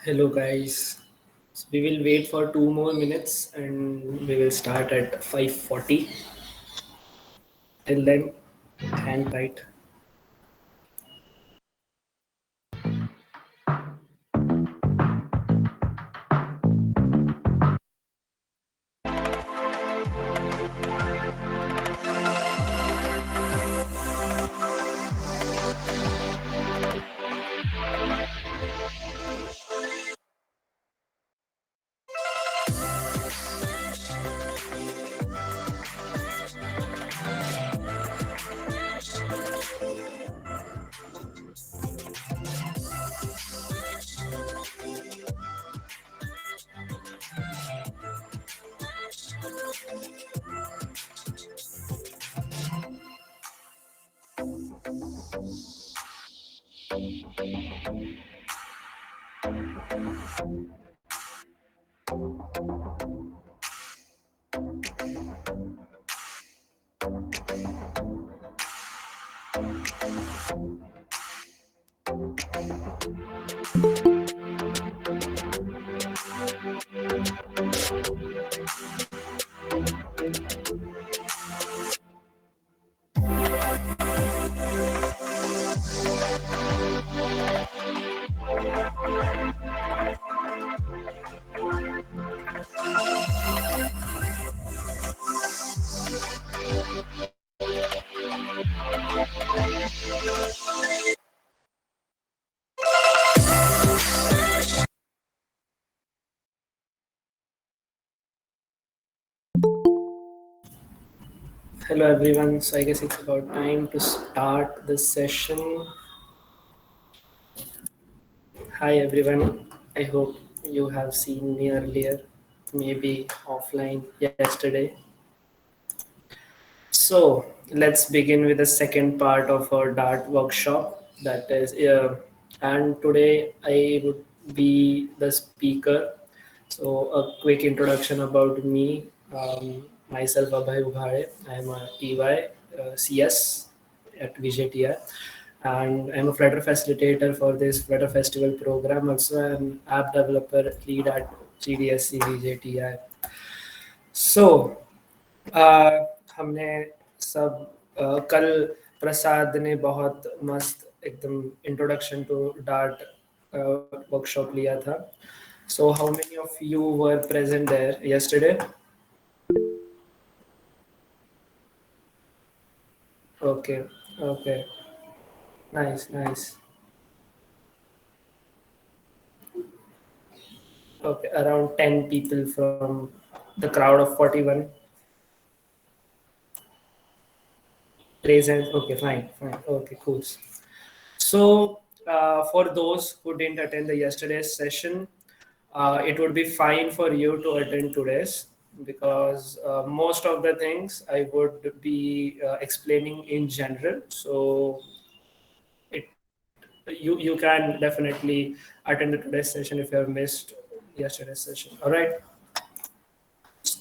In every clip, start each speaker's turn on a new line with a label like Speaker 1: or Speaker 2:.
Speaker 1: Hello guys. So we will wait for 2 more minutes and we will start at 5:40. Till then, hang tight. Hello everyone. So I guess it's about time to start the session. Hi everyone. I hope you have seen me earlier. maybe offline yesterday. So let's begin with the second part of our Dart workshop. That is, and today I would be the speaker. So a quick introduction about me. Myself, Abhay Ughare. I am a TY CS at VJTI, and I'm a Flutter facilitator for this Flutter Festival program. Also, I'm app developer lead at GDSC VJTI. So हमने सब कल प्रसाद ने बहुत मस्त एकदम introduction to dart workshop लिया था. So how many of you were present there yesterday? Okay, okay, nice. Okay, around 10 people from the crowd of 41 present. Okay, fine. Okay, cool. So, for those who didn't attend the yesterday's session, it would be fine for you to attend today's, because most of the things I would be explaining in general. So, it you can definitely attend the today's session if you have missed yesterday's session. All right.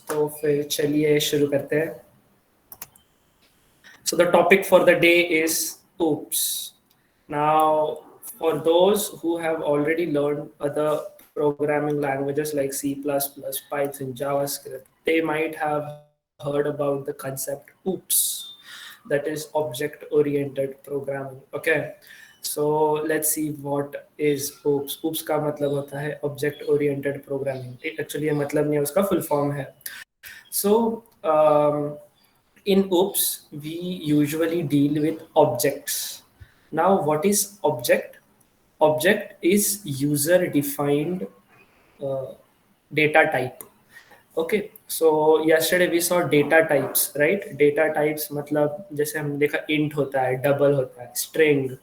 Speaker 1: तो फिर चलिए शुरू करते हैं. So the topic for the day is oops. Now, for those who have already learned other programming languages like C++, Python, JavaScript, they might have heard about the concept oops, that is object-oriented programming. Okay, so let's see what is oops. Oops का मतलब होता है object-oriented programming. Actually ये मतलब नहीं है, उसका full form है. So in OOPS, we usually deal with objects. Now, what is object? Object is user-defined data type. Okay, so yesterday we saw data types, right? Data types मतलब जैसे हम देखा int होता है, double होता है, string,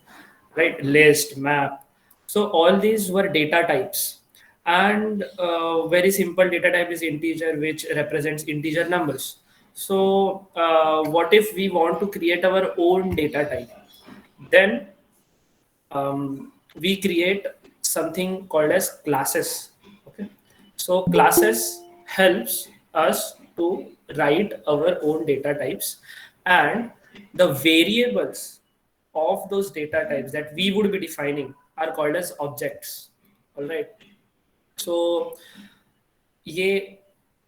Speaker 1: right? List, map. So all these were data types. And very simple data type is integer, which represents integer numbers. So what if we want to create our own data type? Then we create something called as classes. Okay, so classes helps us to write our own data types, and the variables of those data types that we would be defining are called as objects. All right, so ये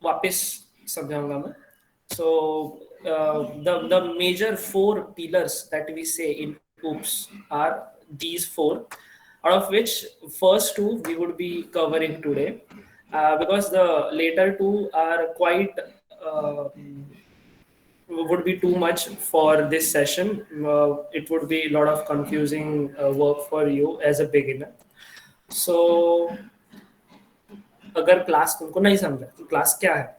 Speaker 1: वापस समझाऊंगा मैं. So the major four pillars that we say in oops are these four, out of which first two we would be covering today, because the later two are quite would be too much for this session. It would be a lot of confusing work for you as a beginner. So अगर class तुमको नहीं समझा तो class क्या है.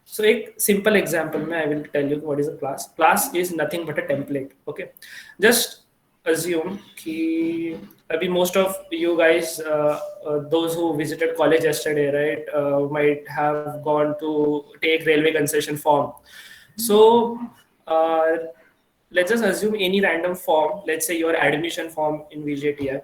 Speaker 1: So एक simple example में I will tell you what is a class. Class is nothing but a template. Okay, just assume कि अभी most of you guys, those who visited college yesterday, right, might have gone to take railway concession form. So let's just assume any random form. Let's say your admission form in VJTI.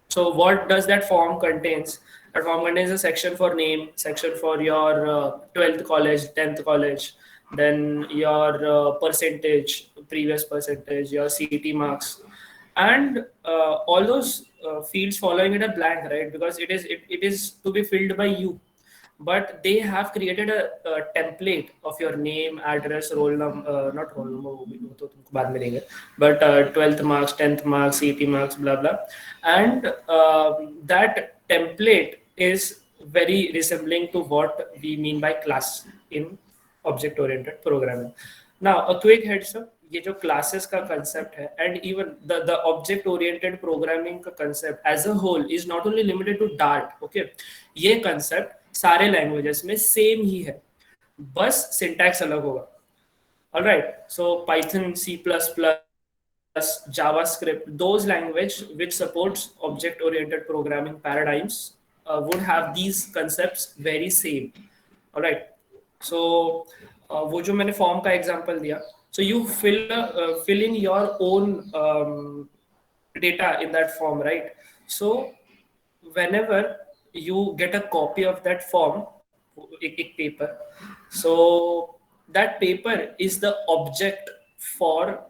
Speaker 1: So what does that form contains? That form contains a section for name, section for your 12th college, 10th college, then your percentage, previous percentage, your CT marks, and all those fields following it are blank, right? Because it is to be filled by you. But they have created a template of your name, address, roll number, not roll number, वो तो तुमको बाद में देंगे, but 12th marks, 10th marks, CT marks, blah blah, and that template is very resembling to what we mean by class in object-oriented programming. Now, a quick heads up, ये जो classes का concept है, and even the object-oriented programming का concept as a whole is not only limited to Dart. Okay, ये concept सारे languages में same ही है, बस सिंटैक्स अलग होगा. Alright, so Python, C plus plus, JavaScript, those language which supports object oriented programming paradigms would have these concepts very same. Alright. So वो जो मैंने फॉर्म का एग्जांपल दिया, so you fill in your own data in that form, right? So whenever you get a copy of that form, एक paper, so that paper is the object for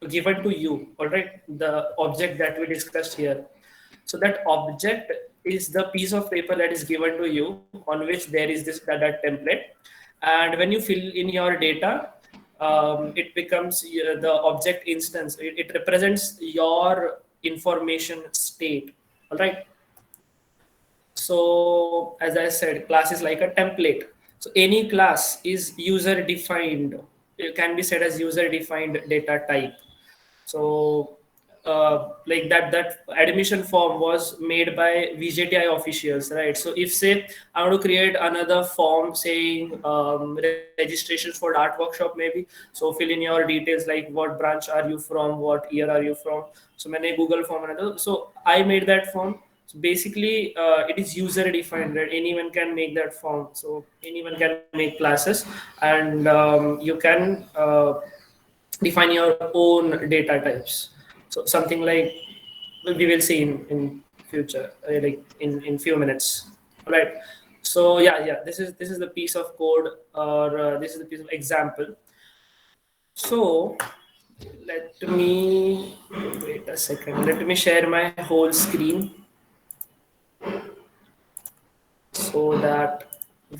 Speaker 1: given to you, all right, the object that we discussed here. So that object is the piece of paper that is given to you on which there is this that template, and when you fill in your data, it becomes the object instance. It represents your information state, all right. So as I said, class is like a template. So any class is user defined. It can be said as user defined data type. So like that admission form was made by VJTI officials, right? So if say I want to create another form saying registrations for art workshop maybe, so fill in your details like what branch are you from, what year are you from. So मैंने Google form another. So I made that form. So basically, it is user defined, right? Anyone can make that form. So anyone can make classes, and you can define your own data types. So something like we will see in future, like in few minutes. All right. So yeah, this is the piece of code, or this is the piece of example. So let me wait a second. Let me share my whole screen so that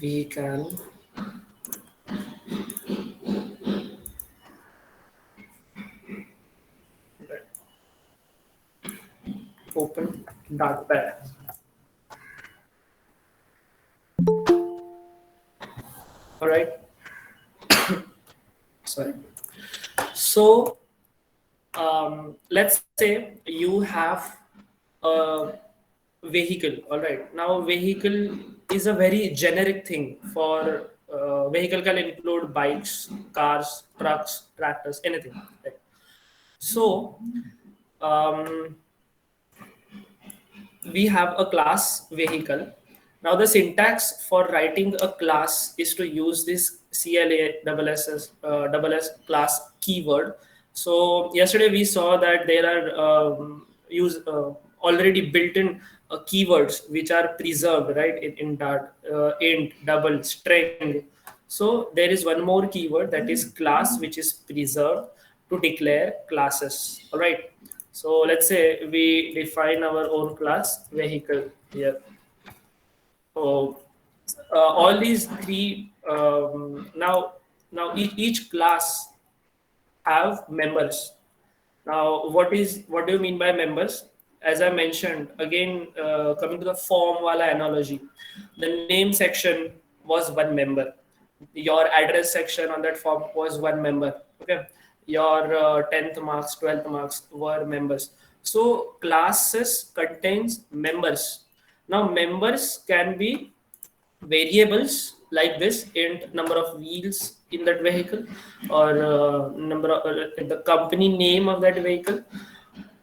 Speaker 1: we can open Dartpad. All right. Sorry. So let's say you have a vehicle. All right. Now vehicle is a very generic thing. For vehicle can include bikes, cars, trucks, tractors, anything. Right? So um, we have a class vehicle. Now the syntax for writing a class is to use this double S class keyword. So yesterday we saw that there are use already built-in keywords which are preserved, right, in that int, double, string. So there is one more keyword, that is class, which is preserved to declare classes. All right. So let's say we define our own class vehicle here. So all these three now each class have members. Now what do you mean by members? As I mentioned again, coming to the form wala analogy, the name section was one member. Your address section on that form was one member. Okay, your 10th marks, 12th marks were members. So classes contains members. Now members can be variables like this, int number of wheels in that vehicle, or number of the company name of that vehicle,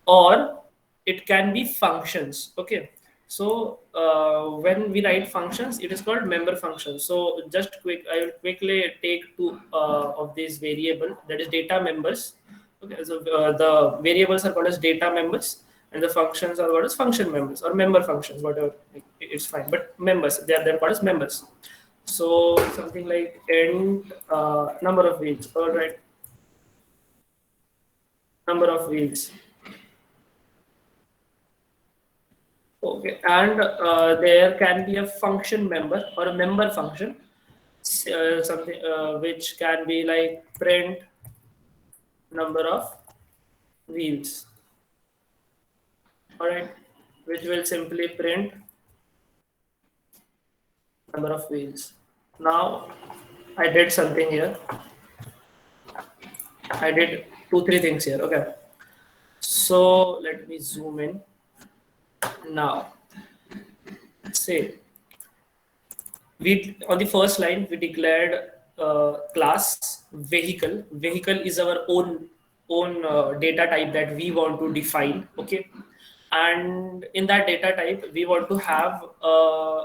Speaker 1: or it can be functions. Okay, so when we write functions, it is called member function. So just I will quickly take two of these variable, that is data members. Okay, so the variables are called as data members, and the functions are called as function members or member functions, whatever. It's fine, but members, they're called as members. So something like int number of wheels. All right, number of wheels. Okay, and there can be a function member or a member function, something which can be like print number of wheels. All right, which will simply print number of wheels. Now, I did something here. I did 2-3 things here. Okay, so let me zoom in. Now, say we on the first line we declared class vehicle. Vehicle is our own data type that we want to define. Okay, and in that data type we want to have a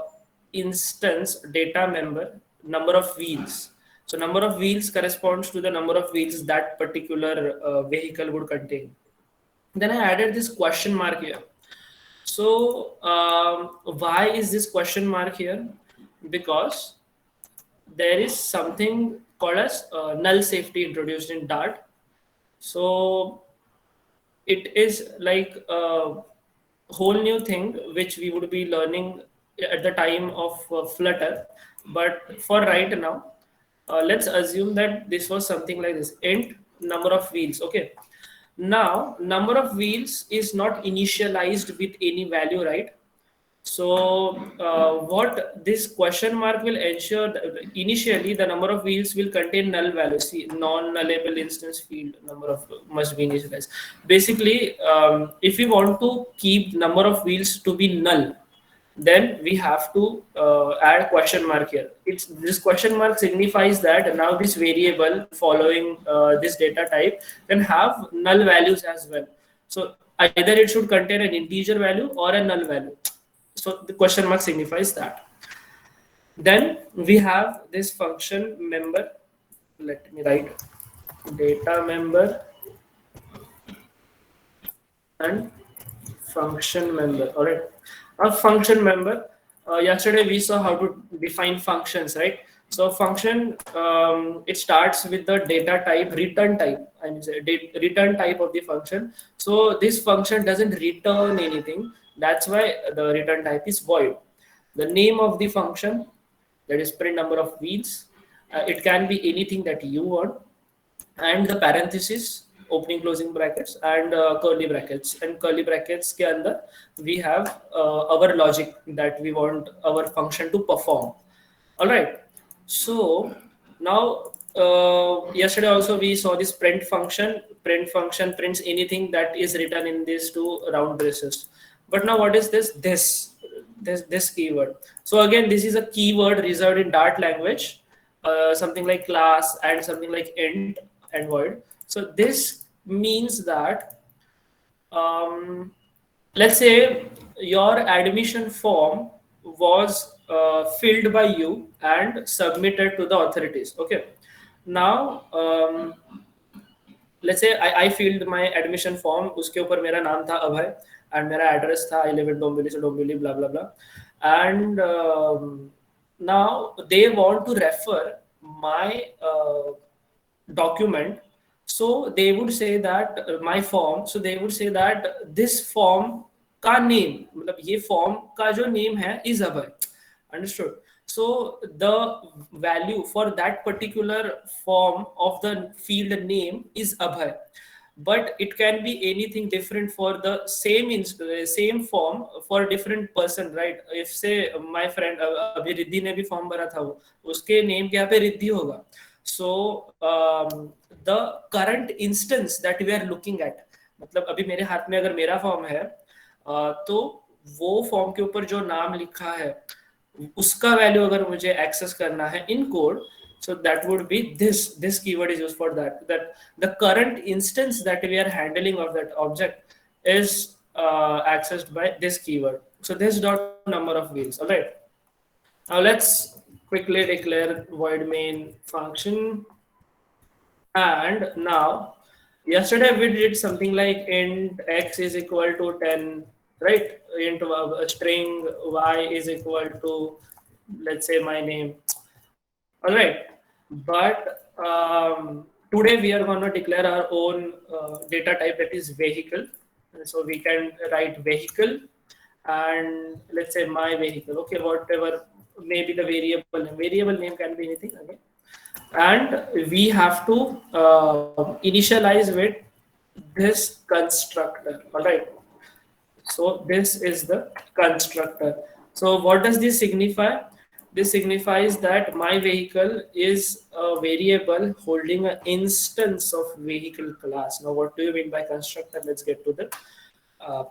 Speaker 1: instance data member number of wheels. So number of wheels corresponds to the number of wheels that particular vehicle would contain. Then I added this question mark here. So why is this question mark here? Because there is something called as null safety introduced in Dart. So it is like a whole new thing which we would be learning at the time of Flutter. But for right now, let's assume that this was something like this: int number of wheels. Okay. Now number of wheels is not initialized with any value, right? So what this question mark will ensure that initially the number of wheels will contain null values. See, non-nullable instance field number of must be initialized. Basically, if we want to keep number of wheels to be null, then we have to add question mark here. It's this question mark signifies that now this variable following this data type can have null values as well. So either it should contain an integer value or a null value. So the question mark signifies that. Then we have this function member. Let me write data member and function member. All right. A function member. Yesterday we saw how to define functions, right? So function, it starts with the data type, return type. I mean, return type of the function. So this function doesn't return anything. That's why the return type is void. The name of the function, that is print number of wheels. It can be anything that you want, and the parenthesis, opening closing brackets, and curly brackets. And curly brackets ke andar we have our logic that we want our function to perform. All right. So now yesterday also we saw this print function. Print function prints anything that is written in these two round braces. But now what is this? This keyword. So again, this is a keyword reserved in Dart language, something like class and something like int and void. So this means that let's say your admission form was filled by you and submitted to the authorities. Okay. Now let's say I filled my admission form. उसके ऊपर मेरा नाम था अभय and मेरा address था I live in Dombivli, so Dombivli blah blah blah, and now they want to refer my document. So they would say that my form, so they would say that this form का name, मतलब ये form का जो name है is Abhay. Understood? So the value for that particular form of the field name is Abhay, but it can be anything different for the same form for different person, right? If say my friend अभी रिद्धि ने भी form भरा था वो, उसके name के यहाँ पे रिद्धि होगा. So the current instance that we are looking at, मतलब अभी मेरे हाथ में अगर मेरा फॉर्म है तो वो फॉर्म के ऊपर जो नाम लिखा है उसका वैल्यू अगर मुझे एक्सेस करना है इन code, so that would be this keyword is used for that the current instance that we are handling of that object is accessed by this keyword. So this dot number of wheels. All right, now let's quickly declare void main function. And now yesterday we did something like int x is equal to 10, right? Int string y is equal to, let's say, my name. All right, but today we are going to declare our own data type, that is vehicle. So we can write vehicle and let's say my vehicle. Okay, whatever, maybe the variable name can be anything. Okay, and we have to initialize with this constructor. All right, so this is the constructor. So what does this signify? This signifies that my vehicle is a variable holding an instance of vehicle class. Now what do you mean by constructor? Let's get to the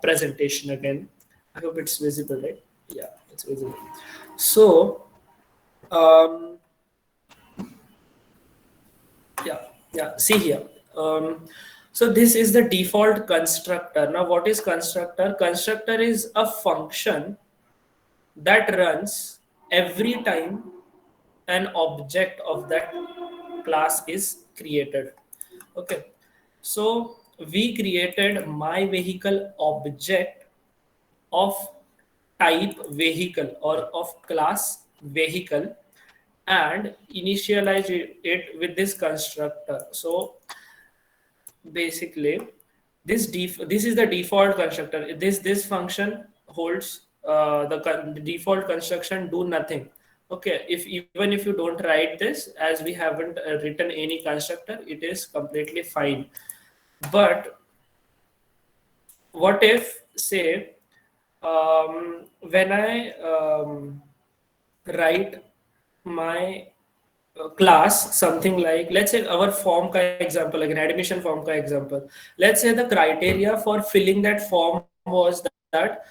Speaker 1: presentation again. I hope it's visible, right? Yeah, it's visible. So yeah, see here. So this is the default constructor. Now what is constructor? Constructor is a function that runs every time an object of that class is created. Okay, so we created my vehicle object of type vehicle or of class vehicle and initialize it with this constructor. So basically this is the default constructor. This function holds the default construction do nothing. Okay, if even if you don't write this, as we haven't written any constructor, it is completely fine. But what if, say, when I write my class something like, let's say our form ka example, like an admission form ka example, let's say the criteria for filling that form was that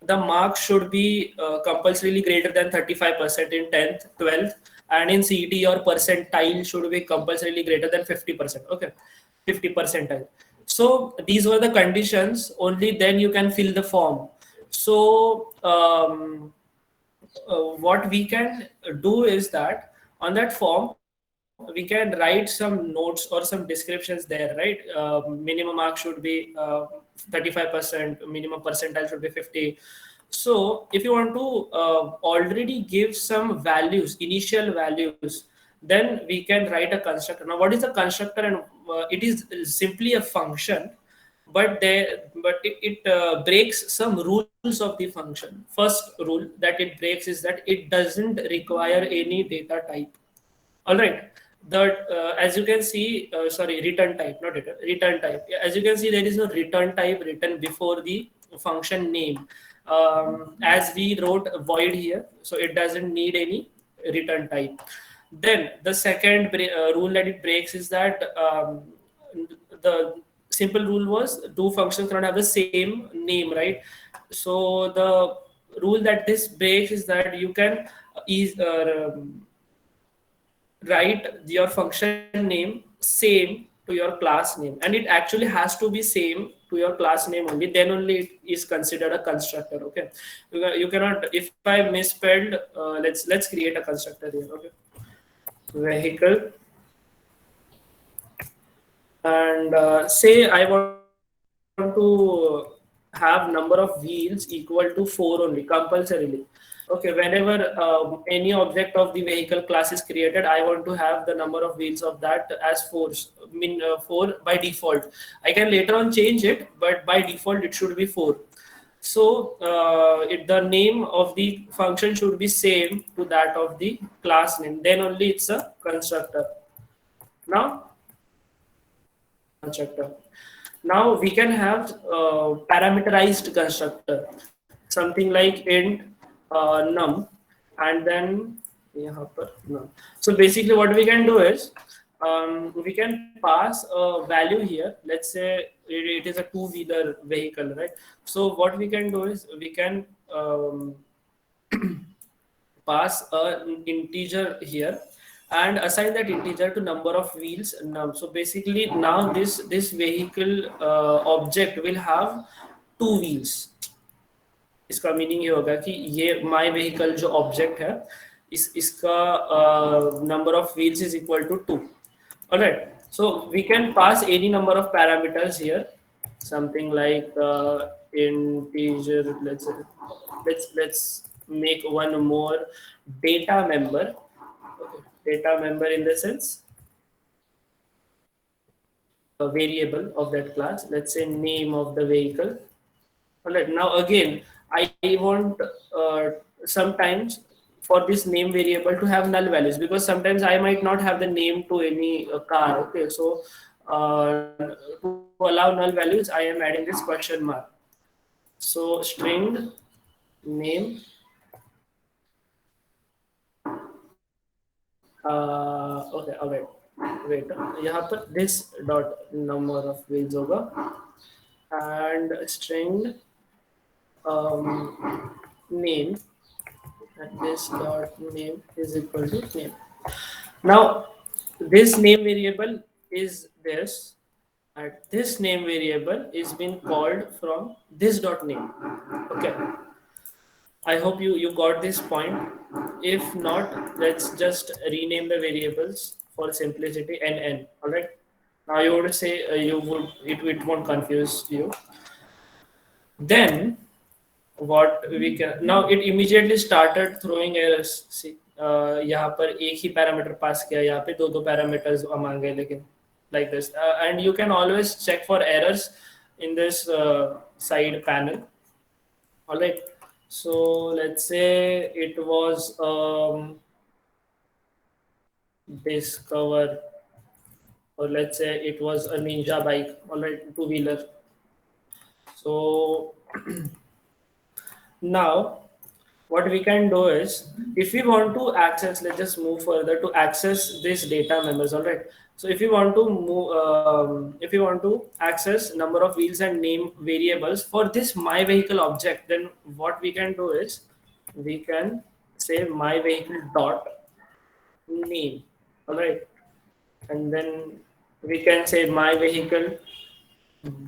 Speaker 1: the marks should be compulsorily greater than 35% in 10th 12th, and in CET your percentile should be compulsorily greater than 50%. Okay, 50 percentile. So these were the conditions, only then you can fill the form. So what we can do is that on that form we can write some notes or some descriptions there, right? Minimum mark should be 35%, minimum percentile should be 50. So if you want to already give some values, initial values, then we can write a constructor. Now what is a constructor? And it is simply a function, but it breaks some rules of the function. First rule that it breaks is that it doesn't require any data type. All right. As you can see, sorry, return type, not data, return type. As you can see, there is no return type written before the function name. As we wrote void here, so it doesn't need any return type. Then the second rule that it breaks is that the simple rule was two functions cannot have the same name, right? So the rule that this breaks is that you can write your function name same to your class name, and it actually has to be same to your class name only, then only it is considered a constructor. Okay, you cannot, if I misspelled, let's create a constructor here. Okay, vehicle, and say I want to have number of wheels equal to 4 only compulsorily. Okay, whenever any object of the vehicle class is created, I want to have the number of wheels of that as 4, 4 by default. I can later on change it, but by default it should be 4. So the name of the function should be same to that of the class name, then only it's a constructor. Now constructor. Now we can have parameterized constructor, something like int num, and then num. So basically, what we can do is we can pass a value here. Let's say it is a two-wheeler vehicle, right? So what we can do is we can pass an integer here and assign that integer to number of wheels num. So basically now this vehicle object will have 2 wheels. इसका meaning ये होगा कि ये my vehicle जो object है इसका number of wheels is equal to 2. Alright, so we can pass any number of parameters here, something like integer. Let's make one more data member. Okay, data member in the sense a variable of that class. Let's say name of the vehicle. All right, now again I want sometimes for this name variable to have null values, because sometimes I might not have the name to any car. Okay, so to allow null values I am adding this question mark. So string name okay, all right, wait, यहाँ पर this dot number of wheels होगा and string name, and this dot name is equal to name. Now this name variable is this, and this name variable is being called from this dot name. Okay, I hope you got this point.
Speaker 2: if not, let's just rename the variables for simplicity n. All right. Now you would say it won't confuse you. Then what we can now, it immediately started throwing errors. See, यहाँ पर एक ही parameter pass किया, यहाँ पे दो parameters मांगे, लेकिन like this, and you can always check for errors in this side panel. All right. So let's say it was discover, or let's say it was a ninja bike. All right, two-wheeler. So now what we can do is, if we want to access, let's just move further to access this data members. All right. So if you want to move, if you want to access number of wheels and name variables for this my vehicle object, then what we can do is we can say my vehicle dot name. All right. And then we can say my vehicle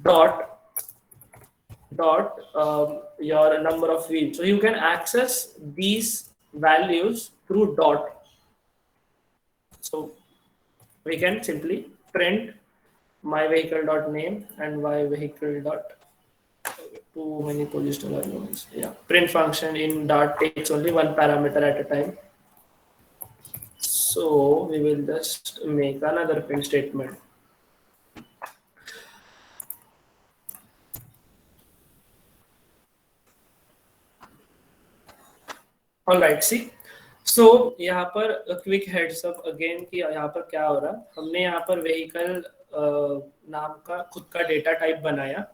Speaker 2: dot your number of wheels. So you can access these values through dot. So we can simply print my vehicle dot name and my vehicle dot, too many positional arguments. Yeah, print function in dot takes only one parameter at a time. So we will just make another print statement. All right, see. So यहाँ पर quick heads up again कि यहाँ पर क्या हो रहा है, हमने यहाँ पर व्हीकल नाम का खुद का डेटा टाइप बनाया,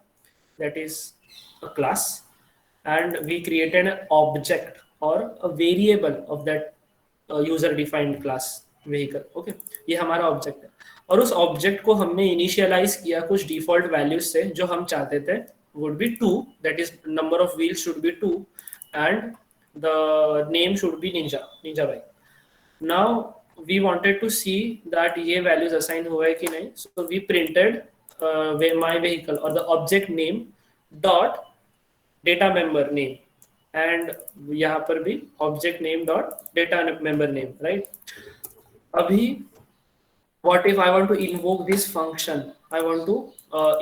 Speaker 2: that is a class, and we created an object or a variable of that user defined class vehicle. Okay, ये हमारा ऑब्जेक्ट है, और उस ऑब्जेक्ट को हमने इनिशियलाइज किया कुछ डिफॉल्ट वैल्यूज से जो हम चाहते थे would be 2, that is number of wheels should be 2 and the name should be ninja bike. Now we wanted to see that ये values assign हुआ है कि नहीं, so we printed my vehicle or the object name dot data member name, and यहाँ पर भी object name dot data member name, right? अभी what if I want to invoke this function? I want to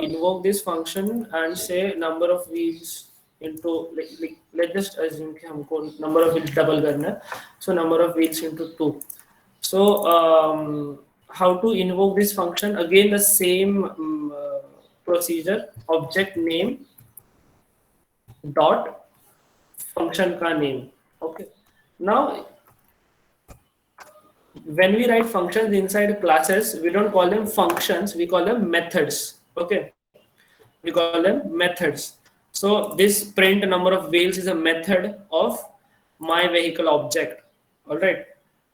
Speaker 2: invoke this function and say number of wheels into, like let's just assume कि हमको number of wheels double करना है, so number of wheels into 2. So how to invoke this function? Again the same procedure, object name dot function का name. Okay, now when we write functions inside classes, we don't call them functions, we call them methods. Okay, we call them methods. So this print number of wheels is a method of my vehicle object. All right,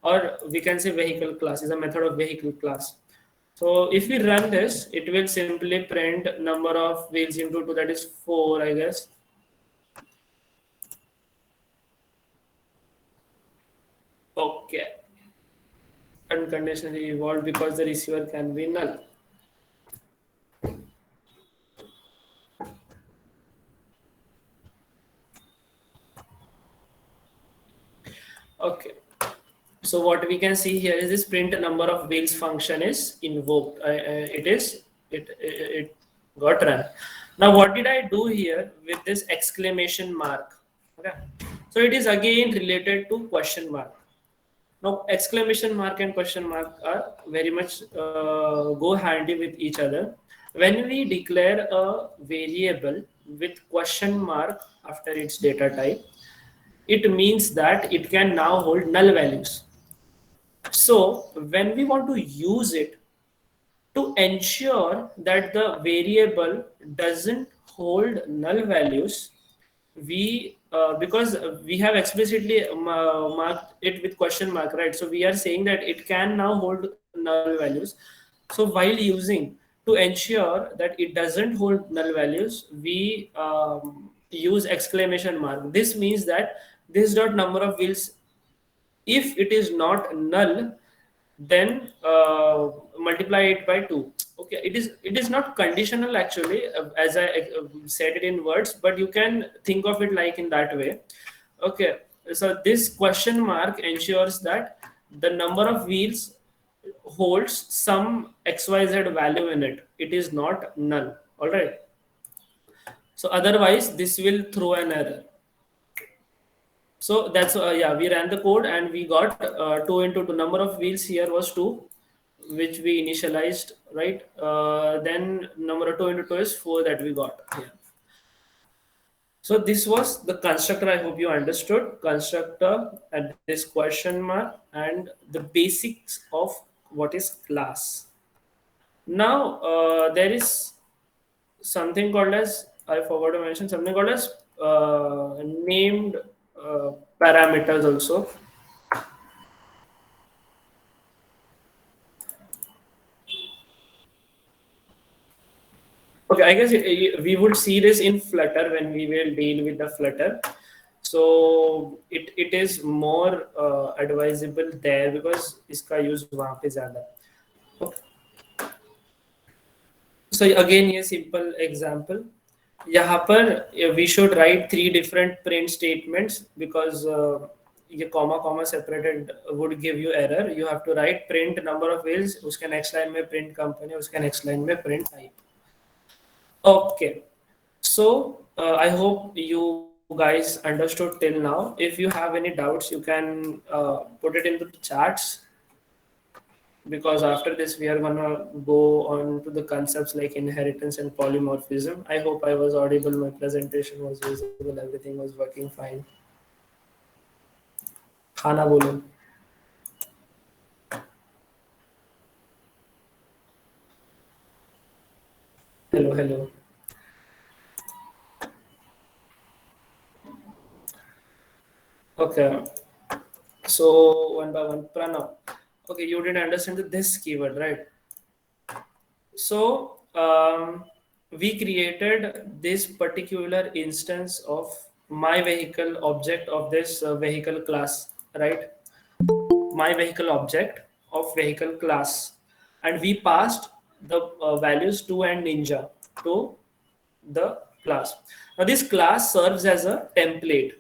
Speaker 2: or we can say vehicle class is a method of vehicle class. So if we run this, it will simply print number of wheels into 2, that is 4, I guess. Okay, unconditionally evolved because the receiver can be null. Okay, so what we can see here is this print number of wheels function is invoked. It got run. Now what did I do here with this exclamation mark? Okay, so it is again related to question mark. Now exclamation mark and question mark are very much go handy with each other. When we declare a variable with question mark after its data type, it means that it can now hold null values. So when we want to use it to ensure that the variable doesn't hold null values, we because we have explicitly marked it with question mark, right? So we are saying that it can now hold null values. So while using, to ensure that it doesn't hold null values, we use exclamation mark. This means that this dot number of wheels, if it is not null, then multiply it by 2. Okay, it is not conditional actually, as I said it in words, but you can think of it like in that way. Okay, So this question mark ensures that the number of wheels holds some xyz value in it. It is not null. All right. So otherwise, this will throw an error. So that's yeah, we ran the code and we got 2 into 2. Number of wheels here was 2, which we initialized, right? Then number of 2 into 2 is 4 that we got here. So this was the constructor. I hope you understood constructor and this question mark and the basics of what is class. Now there is something called as, I forgot to mention, something called as named parameters also. Okay, I guess we would see this in Flutter when we will deal with the Flutter. So it is more advisable there because इसका use वहाँ पे ज़्यादा. Okay. So again ये simple example. यहाँ पर we should write 3 different print statements because ये comma separated would give you error. You have to write print number of wheels, उसके next line में print company, उसके next line में print type. Okay. So I hope you guys understood till now. If you have any doubts, you can put it into the chats, because after this we are gonna go on to the concepts like inheritance and polymorphism. I hope I was audible, my presentation was visible, everything was working fine. खाना बोलो. Hello. Okay. So one by one, Pranav. Okay, you didn't understand this keyword, right? So we created this particular instance of my vehicle object of this vehicle class, right? My vehicle object of vehicle class, and we passed the values 2 and ninja to the class. Now this class serves as a template.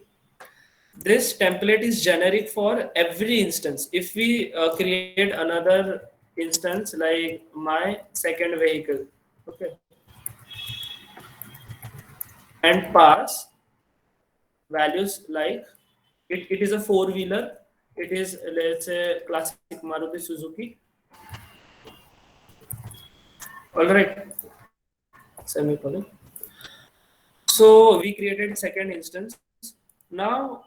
Speaker 2: This template is generic for every instance. If we create another instance like my second vehicle, okay, and pass values like it is a four-wheeler, it is, let's say, classic Maruti Suzuki. All right, semicolon. So we created second instance. Now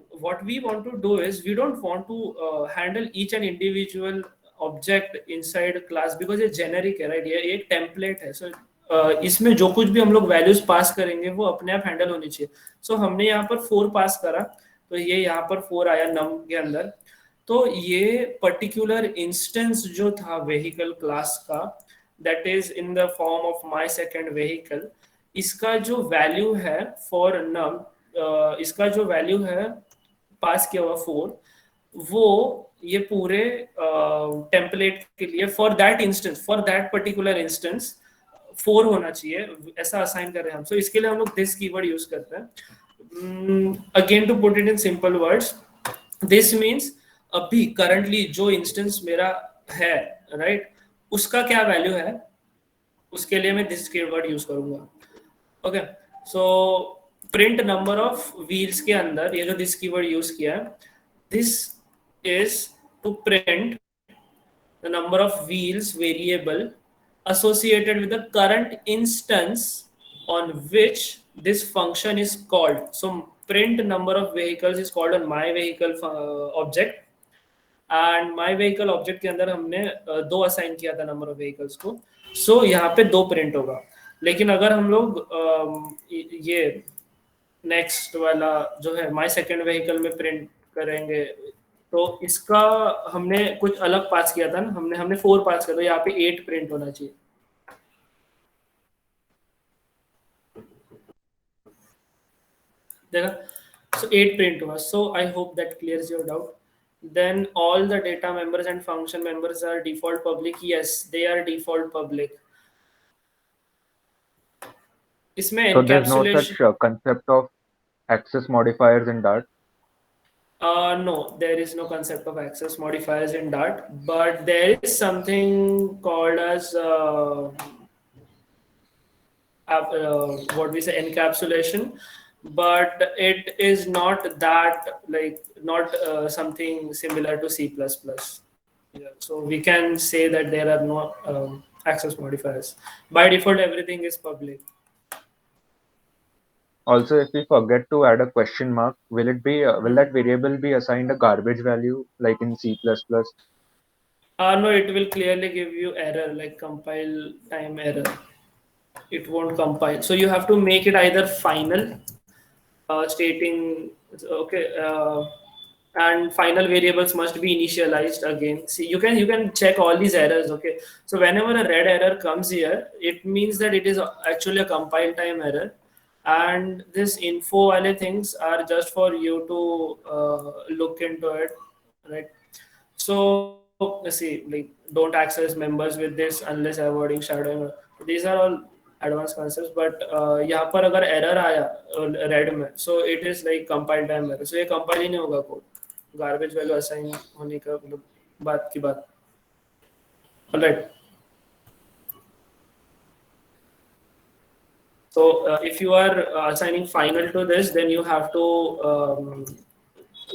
Speaker 2: what we want to do is, we don't want to handle each and individual object inside class because ये generic है, right? ये एक template है. So इसमें जो कुछ भी हम लोग values pass करेंगे वो अपने आप handle होनी चाहिए. So हमने यहाँ पर 4 pass करा, तो ये यहाँ पर 4 आया num के अंदर. तो ये particular instance जो था vehicle class का, that is in the form of my second vehicle, इसका जो वैल्यू है फॉर नम, इसका जो वैल्यू है पास किया हुआ 4, वो ये पूरे टेम्पलेट के लिए for that instance, for that particular instance 4 होना चाहिए, ऐसा असाइन कर रहे हैं हम. सो इसके लिए हम लोग दिस कीवर्ड यूज करते हैं. Again to put it in simple words, this means अभी करंटली जो इंस्टेंस मेरा है, राइट, उसका क्या वैल्यू है, उसके लिए मैं दिस कीवर्ड यूज करूंगा. Okay, so print number of wheels के अंदर ये जो दिस कीवर्ड यूज किया है, this is to print the number of wheels variable associated with the current instance on which this function is called. So print number of vehicles is called on my vehicle object, and my vehicle object के अंदर हमने 2 assign किया था number of vehicles को. सो यहाँ पे 2 print होगा. लेकिन अगर हम लोग ये नेक्स्ट वाला जो है माय सेकंड व्हीकल में प्रिंट करेंगे, तो इसका हमने कुछ अलग पास किया था ना, हमने 4 पास किया, तो यहाँ पे 8 प्रिंट होना चाहिए. देखा, so 8 print हुआ. So I hope that clears your doubt. Then all the data members and function members are default public. Yes, they are default public. इसमें
Speaker 3: So there's no
Speaker 2: encapsulation.
Speaker 3: such concept of access modifiers in Dart.
Speaker 2: No, there is no concept of access modifiers in Dart, but there is something called as what we say encapsulation, but it is not that like not something similar to C++. Yeah, so we can say that there are no access modifiers. By default, everything is public.
Speaker 3: Also, if we forget to add a question mark, will it be will that variable be assigned a garbage value like in C++?
Speaker 2: No, it will clearly give you error like compile time error. It won't compile. So you have to make it either final, stating okay, and final variables must be initialized again. See, you can check all these errors. Okay, so whenever a red error comes here, it means that it is actually a compile time error, and this info wale things are just for you to look into it, right? So let's see, like don't access members with this unless avoiding shadowing. These are all advanced concepts, but यहाँ पर अगर error आया red में, so it is like compile time error. So ये compile ही नहीं होगा code. Garbage value assign होने का मतलब बात की बात. Alright. So if you are assigning final to this, then you have to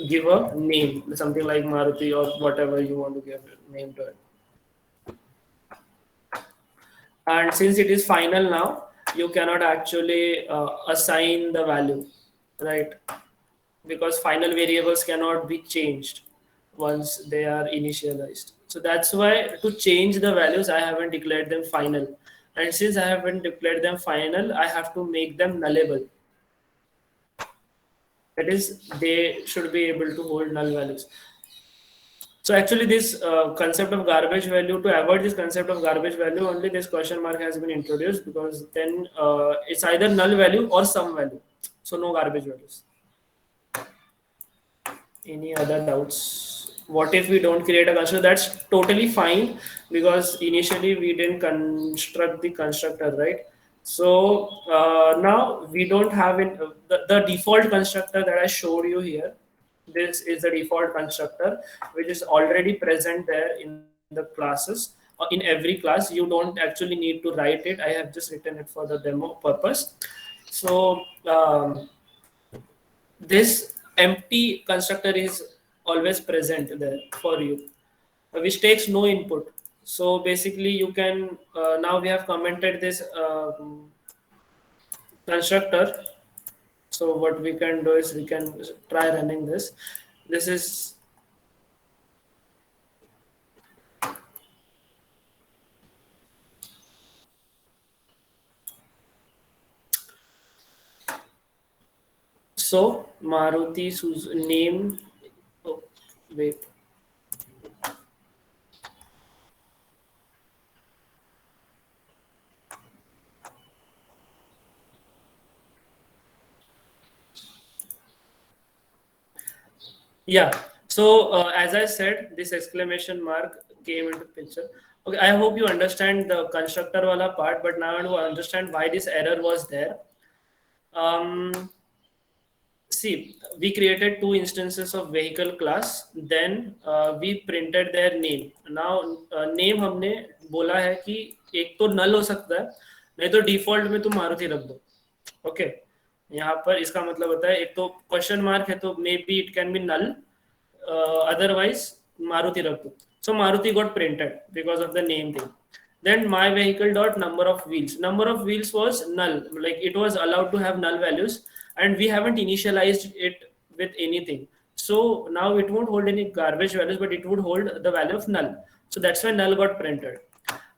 Speaker 2: give a name, something like Maruti or whatever you want to give a name to it. And since it is final now, you cannot actually assign the value, right? Because final variables cannot be changed once they are initialized. So that's why to change the values, I haven't declared them final. And since I haven't declared them final, I have to make them nullable. That is, they should be able to hold null values. So actually this concept of garbage value, to avoid this concept of garbage value, only this question mark has been introduced, because then it's either null value or some value. So no garbage values. Any other doubts? What if we don't create a constructor? That's totally fine, because initially we didn't construct the constructor, right? So now we don't have it. The default constructor that I showed you here, this is the default constructor which is already present there in the classes. In every class, you don't actually need to write it. I have just written it for the demo purpose. So this empty constructor is always present there for you, which takes no input. So basically you can now we have commented this constructor. So what we can do is we can try running this. This is so Maruti name. Oh, wait. Yeah. So as I said, this exclamation mark came into picture. Okay, I hope you understand the constructor wala part, but now I want to understand why this error was there. See, we created two instances of vehicle class. Then we printed their name. Now name हमने बोला है कि एक तो null हो सकता है, नहीं तो default में तुम मारुति रख दो. Okay. यहाँ पर इसका मतलब होता है एक तो क्वेश्चन मार्क है तो maybe it can be null, otherwise Maruti rakh do. So Maruti got printed because of the name thing. Then my vehicle dot number of wheels. Number of wheels was null, like it was allowed to have null values, and we haven't initialized it with anything. So now it won't hold any garbage values, but it would hold the value of null. So that's why null got printed.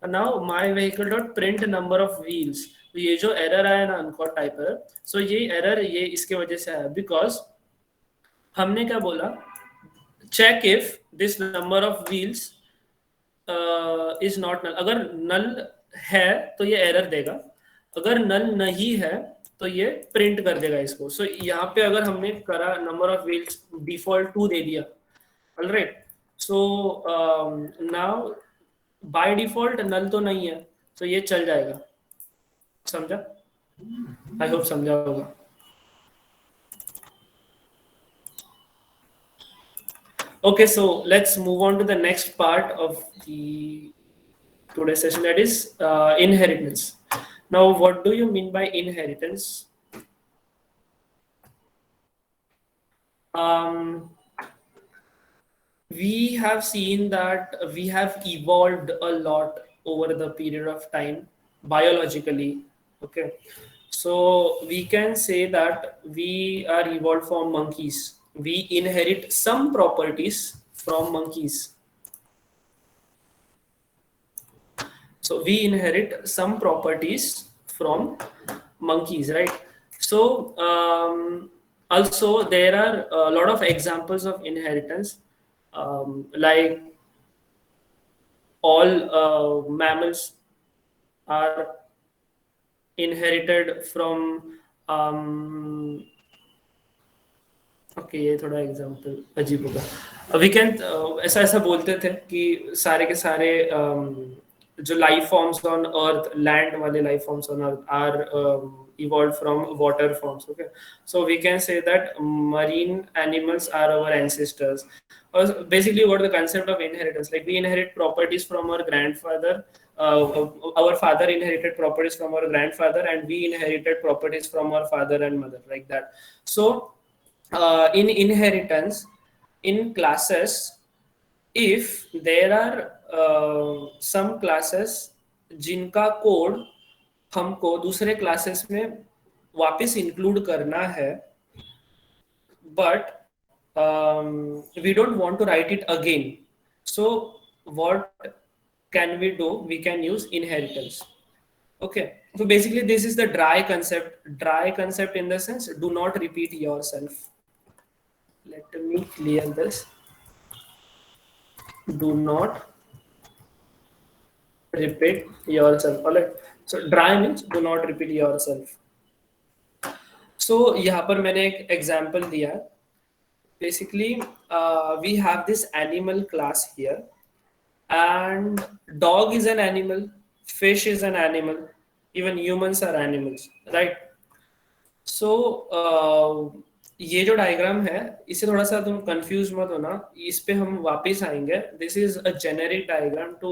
Speaker 2: And now my vehicle dot print number of wheels. तो ये जो error आया ना uncaught type error, so ये error ये इसके वजह से आया because हमने क्या बोला, check if this number of wheels is not null. अगर null है तो ये error देगा, अगर null नहीं है तो ये print कर देगा इसको. So यहाँ पे अगर हमने करा number of wheels default 2 दे दिया, alright. So now by default null तो नहीं है, तो ये चल जाएगा. समझा? I hope समझा होगा. Okay, so let's move on to the next part of the today's session, that is inheritance. Now, what do you mean by inheritance? We have seen that we have evolved a lot over the period of time biologically. Okay, so we can say that we are evolved from monkeys. We inherit some properties from monkeys. So we inherit some properties from monkeys, right? So also there are a lot of examples of inheritance, like all mammals are inherited from okay ये थोड़ा example अजीब होगा we can ऐसा ऐसा बोलते थे कि सारे के सारे जो life forms on earth land वाले life forms on earth are evolved from water forms. Okay, so we can say that marine animals are our ancestors. Basically what the concept of inheritance, like we inherit properties from our grandfather, our father inherited properties from our grandfather, and we inherited properties from our father and mother, like that. So in inheritance in classes, if there are some classes जिनका code हमको दूसरे classes में वापस include करना है, but we don't want to write it again, so what can we do? We can use inheritance. Okay, so basically this is the dry concept in the sense, do not repeat yourself. Let me clear this. Do not repeat yourself. All right, so dry means do not repeat yourself. So यहाँ पर मैंने एक example दिया है. Basically we have this animal class here, and dog is an animal, fish is an animal, even humans are animals, right? So ये जो diagram है इससे थोड़ा सा तुम कंफ्यूज मत होना, इस पे हम वापस आएंगे. This is a generic diagram to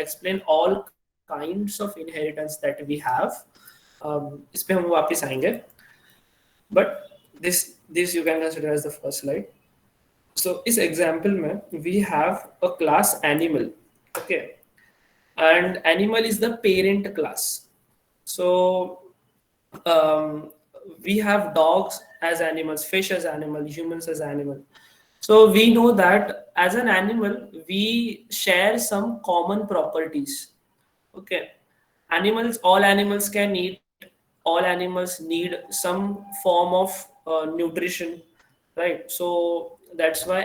Speaker 2: explain all kinds of inheritance that we have. इस पे हम वापस आएंगे, but this you can consider as the first slide. So इस एग्जाम्पल में we have a class animal. Okay, and animal is the parent class. So we have dogs as animals, fish as animal, humans as animal. So we know that as an animal we share some common properties. Okay, all animals can eat, all animals need some form of nutrition, right? So that's why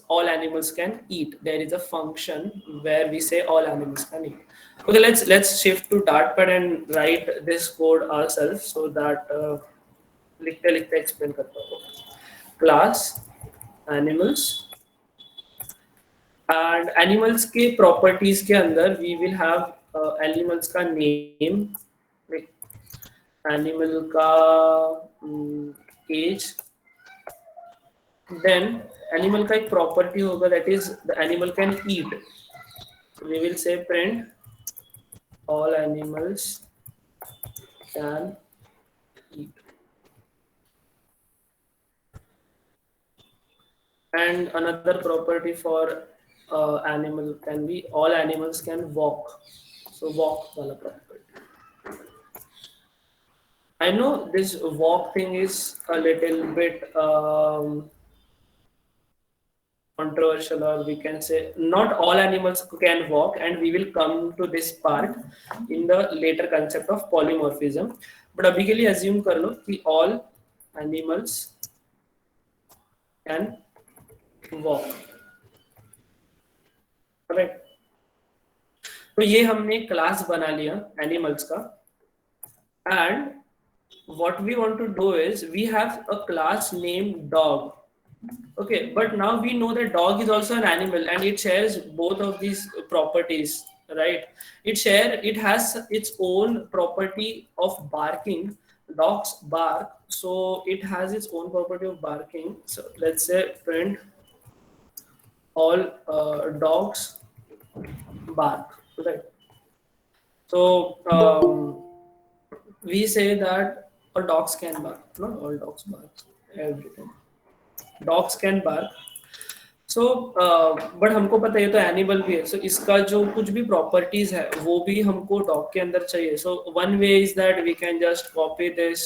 Speaker 2: all animals can eat. There is a function where we say all animals can eat. Okay, let's shift to dartpad and write this code ourselves, so that लिखते लिखते explain करता हूँ. Class animals, and animals के properties के अंदर we will have animals का name, animal का age, then animal का एक प्रॉपर्टी होगा that is the animal can eat. We will say print all animals can eat. And another property for animal can be all animals can walk. So walk wala property. I know this walk thing is a little bit controversial, or we can say not all animals can walk, and we will come to this part in the later concept of polymorphism. But abhi ke liye assume kar lo ki all animals can walk, correct. तो ये हमने class बना लिया animals का, and what we want to do is we have a class named dog. Okay, but now we know that dog is also an animal and it shares both of these properties, right? It has its own property of barking. Dogs bark, so it has its own property of barking. So let's say print all dogs bark, right? So we say that all dogs can bark, not all dogs bark every time. Dogs can bark. So but हमको पता है ये तो animal भी है, सो इसका जो कुछ भी प्रॉपर्टीज है वो भी हमको डॉग के अंदर चाहिए. So one way is that we can just copy this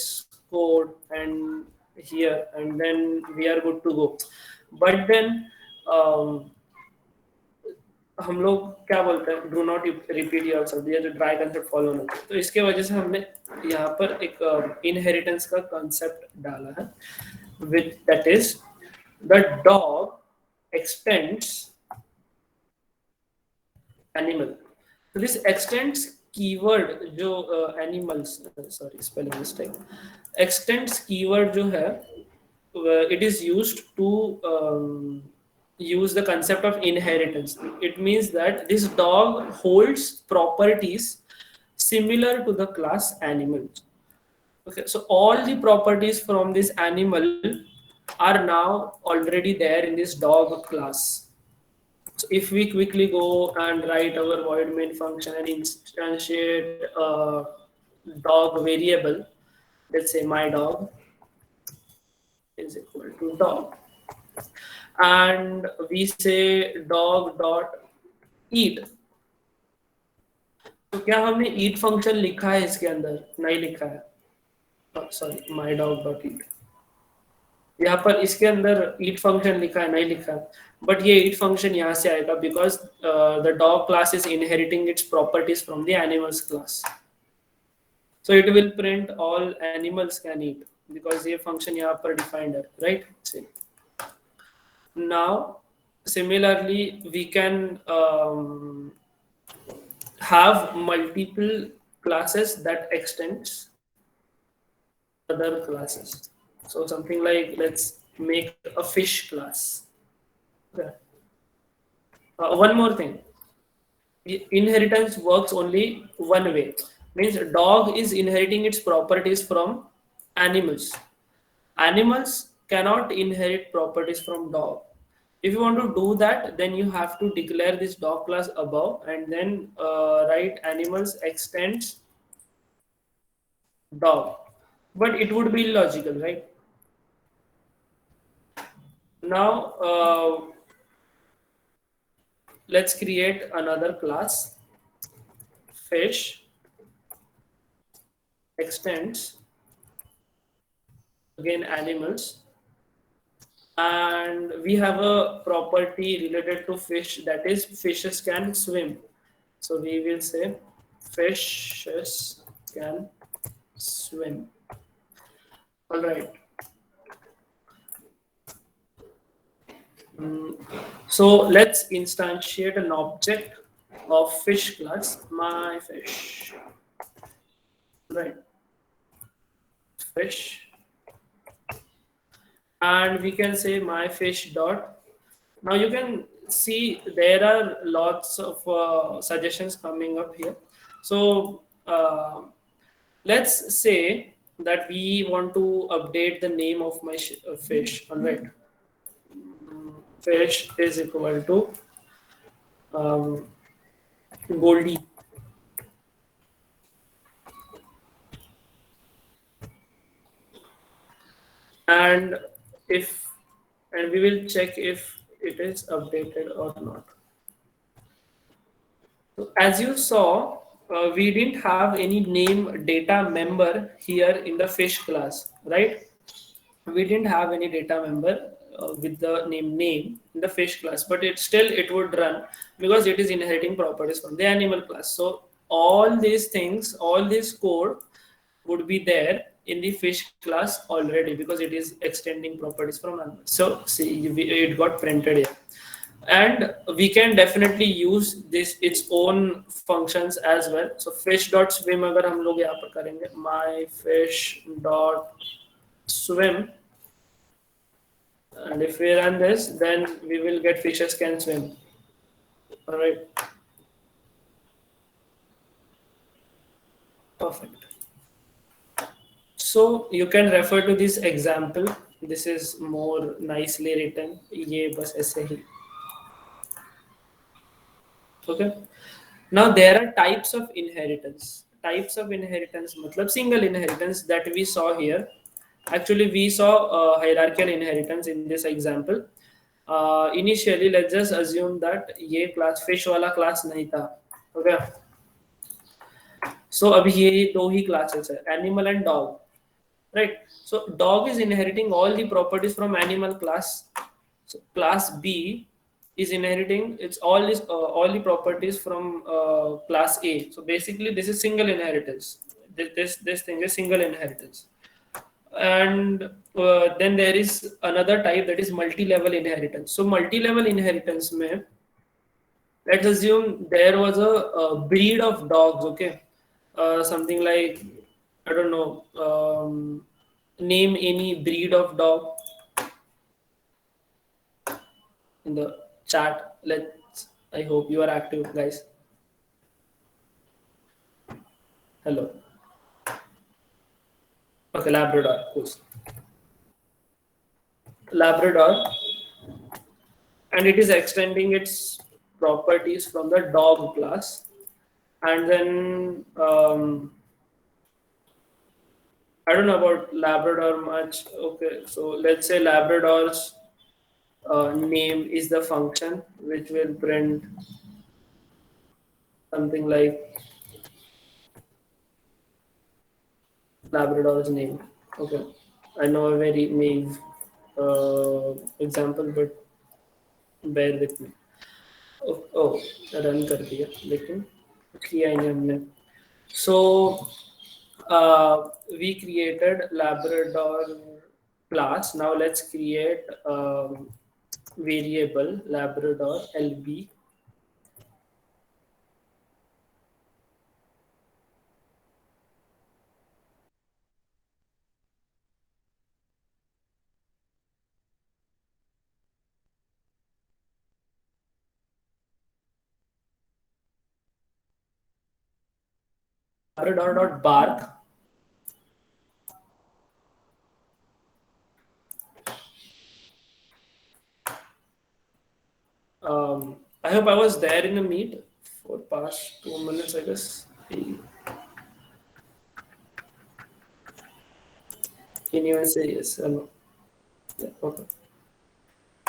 Speaker 2: code and here and then we are good to go. But then हम लोग क्या बोलते हैं, डू नॉट रिपीट योरसेल्फ, ये जो ड्राई कंसेप्ट फॉलो नहीं. तो इसके वजह से हमने यहाँ पर एक इनहेरिटेंस का कंसेप्ट डाला है, with that is the dog extends animal. So this extends keyword जो animals, sorry spelling mistake, extends keyword जो है it is used to use the concept of inheritance. It means that this dog holds properties similar to the class animal. Okay, so all the properties from this animal are now already there in this dog class. So if we quickly go and write our void main function and instantiate a dog variable, let's say my dog is equal to dog, and we say dog dot eat. तो क्या हमने eat function लिखा है इसके अंदर? नहीं लिखा है. Sorry, my dog dot eat. यहाँ पर इसके अंदर eat function लिखा है, नहीं लिखा है. बट ये eat function यहाँ से आएगा because the dog class is inheriting its properties from the animals class. So it will print all animals can eat because ये function यहाँ पर defined है, right? See. Now similarly we can have multiple classes that extends other classes. So something like, let's make a fish class. Okay. One more thing, inheritance works only one way. Means dog is inheriting its properties from animals. Animals cannot inherit properties from dog. If you want to do that, then you have to declare this dog class above and then write animals extends dog. But it would be illogical, right? Now let's create another class, fish extends again animals, and we have a property related to fish, that is fishes can swim. So we will say fishes can swim. All right. So let's instantiate an object of fish class, my fish. Right. Fish. And we can say my fish dot. Now you can see there are lots of suggestions coming up here. So let's say that we want to update the name of my fish. All right. Fish is equal to Goldie. And we will check if it is updated or not. So as you saw, we didn't have any name data member here in the fish class, right? We didn't have any data member with the name in the fish class, but it would run because it is inheriting properties from the animal class. So all these things, all this code would be there in the fish class already because it is extending properties from animals. So see, it got printed here. And we can definitely use this its own functions as well. So fish dot swim अगर हम लोग यहाँ पर करेंगे, my fish dot swim, and if we run this, then we will get fishes can swim. All right. Perfect. So you can refer to this example. This is more nicely written. ये बस ऐसे ही. Okay. Now there are types of inheritance. Types of inheritance मतलब single inheritance that we saw here. Actually, we saw hierarchical inheritance in this example. Initially, let's just assume that ये class fish वाला class नहीं था. Okay. So अभी ये दो ही classes है, animal and dog. Right. So dog is inheriting all the properties from animal class. So class B is inheriting all the properties from class A. So basically this is single inheritance. This thing is single inheritance. And then there is another type, that is multi-level inheritance. So multi-level inheritance mein, let's assume there was a breed of dogs. Okay. Something like, I don't know, name any breed of dog in the chat. Let's. I hope you are active, guys. Hello. Okay, Labrador, cool. Labrador, and it is extending its properties from the dog class, and then I don't know about Labrador much. Okay, so let's say Labrador's name is the function which will print something like Labrador's name. Okay, I know a very naive example, but bear with me. Oh, run कर दिया लेकिन किया ही नहीं हमने. So we created Labrador class. Now let's create variable Labrador LB. Labrador.bark. I hope I was there in the meet for past 2 minutes, I guess. Can you even say yes or no? Yeah, okay.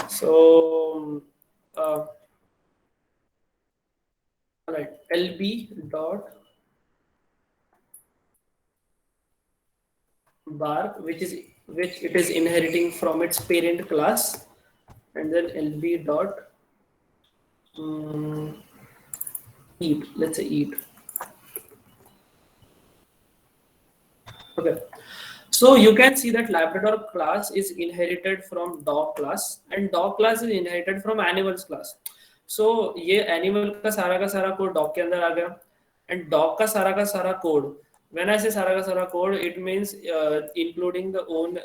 Speaker 2: So, all right, LB dot bark, which it is inheriting from its parent class, and then LB dot eat. Let's say eat. Okay. So you can see that Labrador class is inherited from dog class, and dog class is inherited from animals class. So ये animal का सारा code dog के अंदर आ गया, and dog का सारा code. When I say सारा code, it means including the own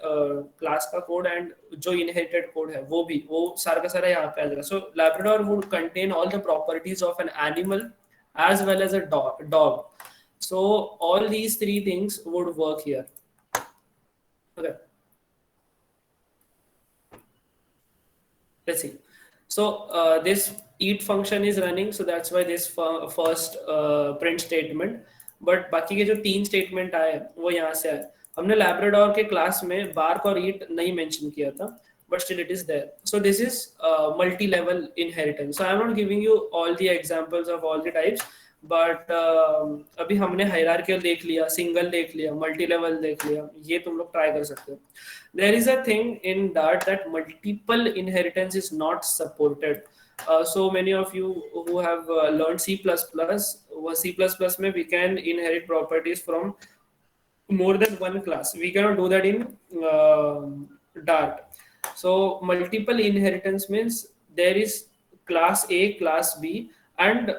Speaker 2: class का code and जो inherited code है वो सारा यहाँ पे आ जाएगा. So Labrador would contain all the properties of an animal as well as a dog. So all these three things would work here. Okay. Let's see. So this eat function is running, so that's why this first print statement. But बाकी के जो 3 statement आए वो यहाँ से आए. हमने Labrador के class में bark और eat नहीं mention किया था, but still it is there. So this is multi-level inheritance. So I'm not giving you all the examples of all the types, but अभी हमने hierarchical देख लिया, single देख लिया, multi-level देख लिया. ये तुम लोग try कर सकते हो. There is a thing in that multiple inheritance is not supported. So many of you who have learned C++, C++ में we can inherit properties from more than one class. We cannot do that in Dart. So multiple inheritance means there is class A, class B, and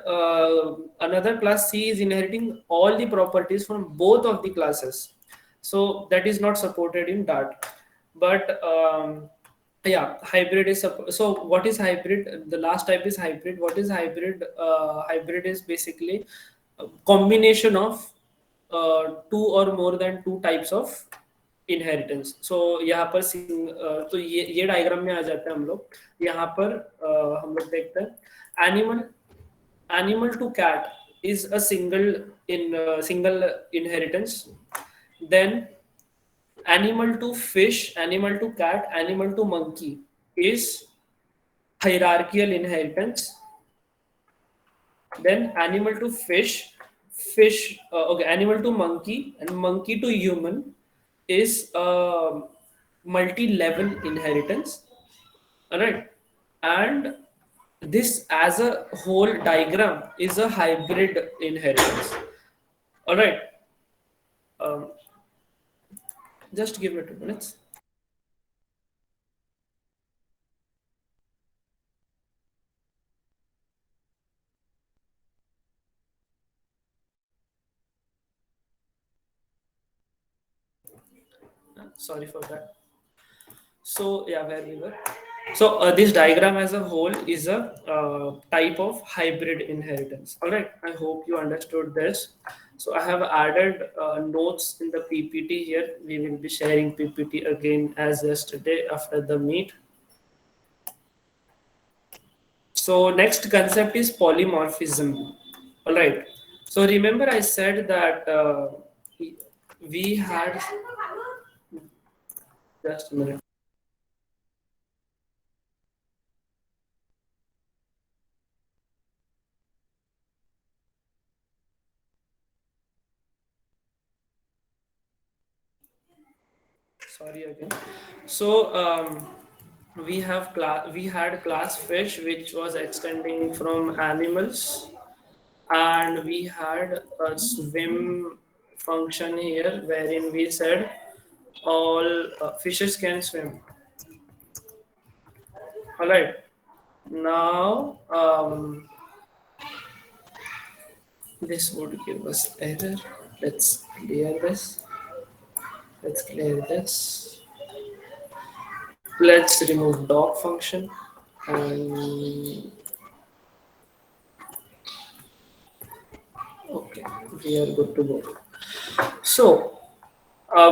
Speaker 2: another class C is inheriting all the properties from both of the classes. So that is not supported in Dart. But yeah, hybrid is so what is hybrid? The last type is hybrid. What is hybrid? Hybrid is basically a combination of 2 or more than 2 types of inheritance. So यहाँ पर तो ये diagram में आ जाते हैं हम लोग. यहाँ पर हम लोग देखते हैं animal animal to cat is a single inheritance. Then animal to fish, animal to cat, animal to monkey is hierarchical inheritance. Then animal to fish, animal to monkey, and monkey to human is multi-level inheritance. All right, and this as a whole diagram is a hybrid inheritance. All right, um, just give me 2 minutes. Sorry for that. So yeah, where we were. So this diagram as a whole is a type of hybrid inheritance. All right, I hope you understood this. So I have added notes in the PPT here. We will be sharing PPT again as yesterday after the meet. So next concept is polymorphism. All right. So remember I said that we had just a minute. Sorry again. So we had class fish which was extending from animals, and we had a swim function here wherein we said all fishes can swim. All right. Now this would give us error. Let's clear this. Let's clear this. Let's remove dog function, and okay, we are good to go. So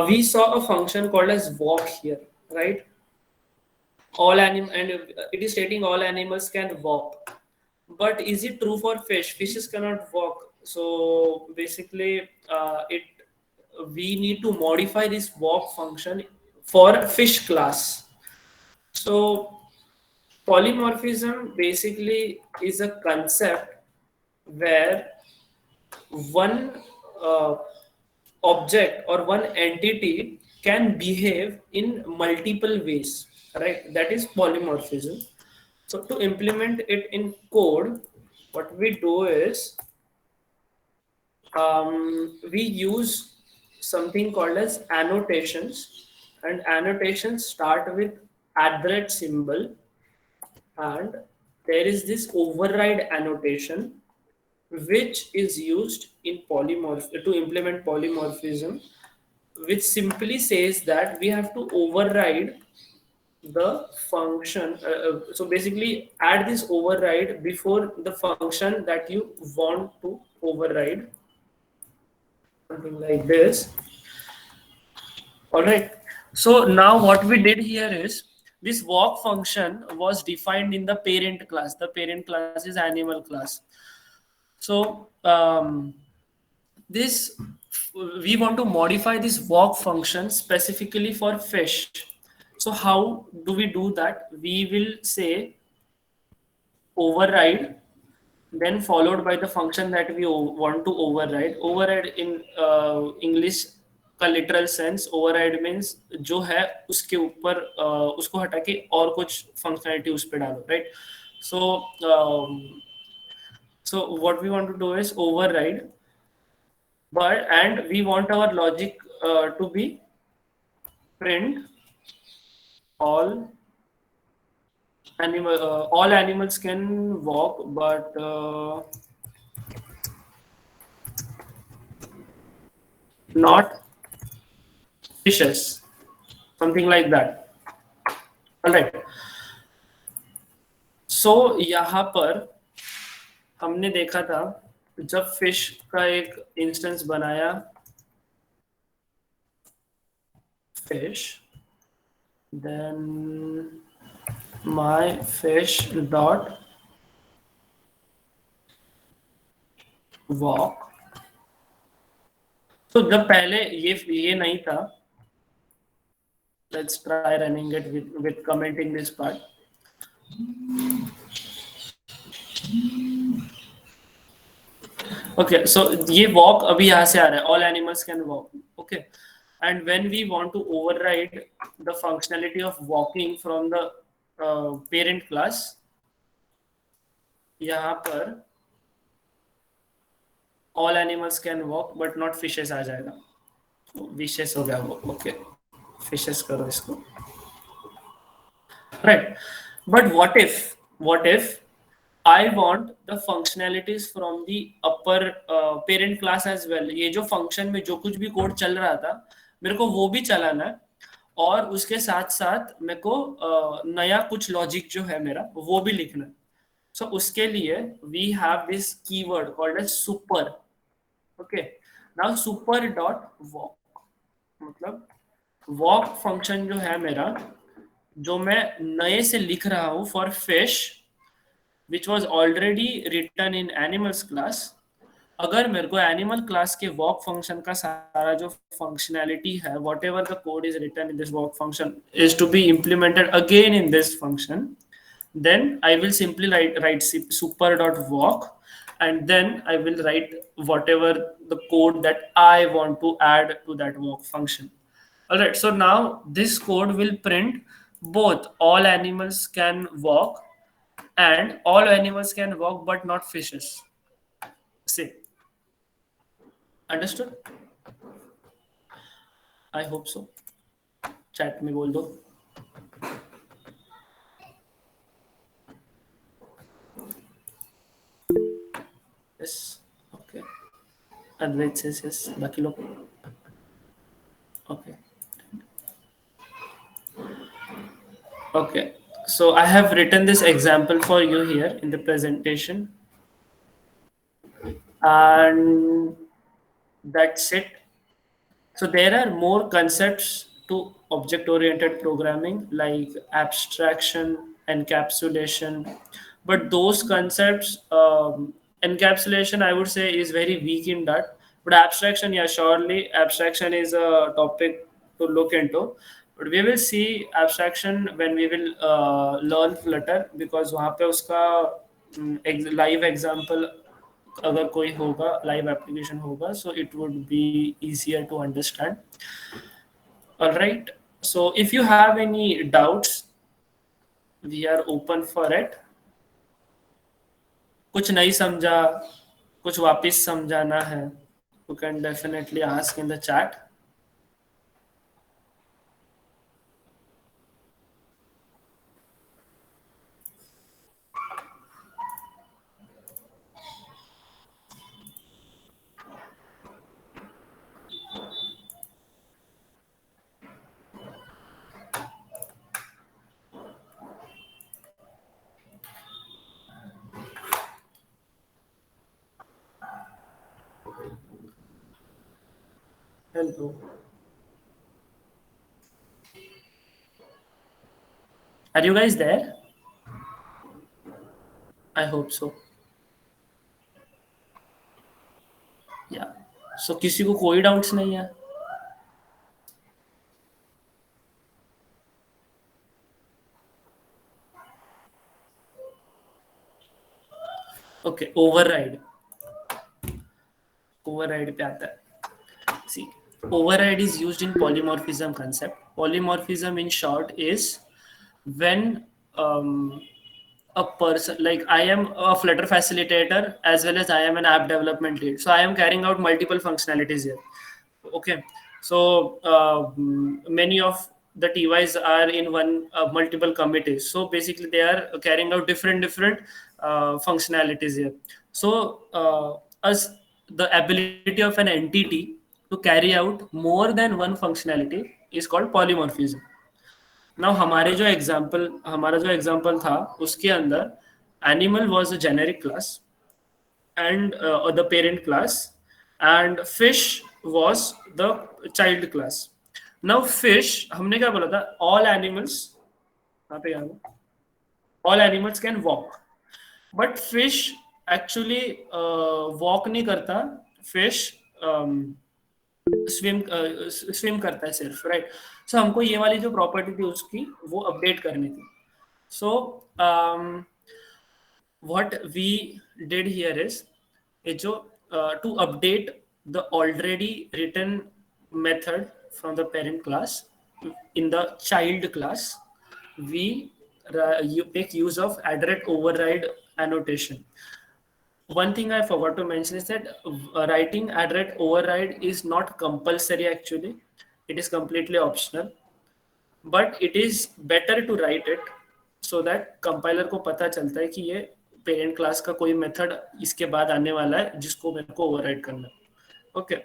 Speaker 2: we saw a function called as walk here, right? All anim and it is stating all animals can walk. But is it true for fish? Fishes cannot walk. So basically, it we need to modify this walk function for fish class. So polymorphism basically is a concept where one uh, object or one entity can behave in multiple ways, right? That is polymorphism. So to implement it in code, what we do is we use something called as annotations, and annotations start with symbol, and there is this override annotation which is used in to implement polymorphism, which simply says that we have to override the function. So basically add this override before the function that you want to override, something like this. All right, so now what we did here is this walk function was defined in the parent class. The parent class is animal class. So this we want to modify this walk function specifically for fish. So how do we do that? We will say override, then followed by the function that we want to override. Override in English का literal sense, override means जो है उसके ऊपर उसको हटा के और कुछ functionality उस पे डालो, right? So so what we want to do is override, but and we want our logic to be print all all animals can walk, but not fishes, something like that. All right. So यहाँ पर हमने देखा था जब fish का एक instance बनाया fish, then my fish dot walk. तो जब पहले ये नहीं था, let's try running it with commenting this part. Okay, so ये walk अभी यहाँ से आ रहा है, all animals can walk. Okay, and when we want to override the functionality of walking from the parent class, यहाँ पर all animals can walk but not fishes आ जाएगा. Fishes हो गया वो. Okay, fishes करो इसको. Right, but what if I want the functionalities from the upper parent class as well. ये जो function में जो कुछ भी कोड चल रहा था मेरे को वो भी चलाना है, और उसके साथ साथ मेरे को नया कुछ लॉजिक जो है मेरा वो भी लिखना है. So उसके लिए we have this keyword called as super. Okay, now super dot walk, मतलब walk function जो है मेरा, जो मैं नए से लिख रहा हूँ for fish which was already written in animals class. अगर मेरे को animal class के walk function का सारा जो functionality है, whatever the code is written in this walk function is to be implemented again in this function, then I will simply write super.walk, and then I will write whatever the code that I want to add to that walk function. Alright, so now this code will print both all animals can walk and all animals can walk but not fishes. See, understood? I hope so. Chat में बोल दो. Yes. Okay. Advait says yes. बाकी लोग. Okay. Okay. So I have written this example for you here in the presentation, and that's it. So there are more concepts to object-oriented programming like abstraction, encapsulation, but those concepts, encapsulation I would say is very weak in that, but abstraction, yeah, surely abstraction is a topic to look into. But we will see abstraction when we will learn Flutter, because वहाँ पे उसका live example अगर कोई होगा, live application होगा, so it would be easier to understand. All right, so if you have any doubts, we are open for it. कुछ नहीं समझा, कुछ वापस समझाना है, you can definitely ask in the chat. Hello. Are you guys there? I hope so. Yeah. So किसी को कोई डाउट्स नहीं है? Okay, override पे आता है. See, override is used in polymorphism concept. Polymorphism in short is when a person, like I am a Flutter facilitator as well as I am an app development lead, so I am carrying out multiple functionalities here. Okay, so many of the TYs are in one multiple committees, so basically they are carrying out different functionalities here. So as the ability of an entity to carry out more than one functionality is called polymorphism. Now हमारा जो example था उसके अंदर animal was a generic class and the parent class, and fish was the child class. Now fish, हमने क्या बोला था? All animals can walk, but fish actually walk नहीं करता फिश, स्विम करता है सिर्फ, राइट. सो हमको ये वाली जो प्रॉपर्टी थी उसकी वो अपडेट करनी थी. सो what we did here is जो to update the already written method from the parent class in the child class, we you make use of @override annotation. One thing I forgot to mention is that writing @override is not compulsory actually. It is completely optional, but it is better to write it so that compiler को पता चलता है कि ये parent class का कोई method इसके बाद आने वाला है जिसको मेरे को ओवरराइड करना है. Okay,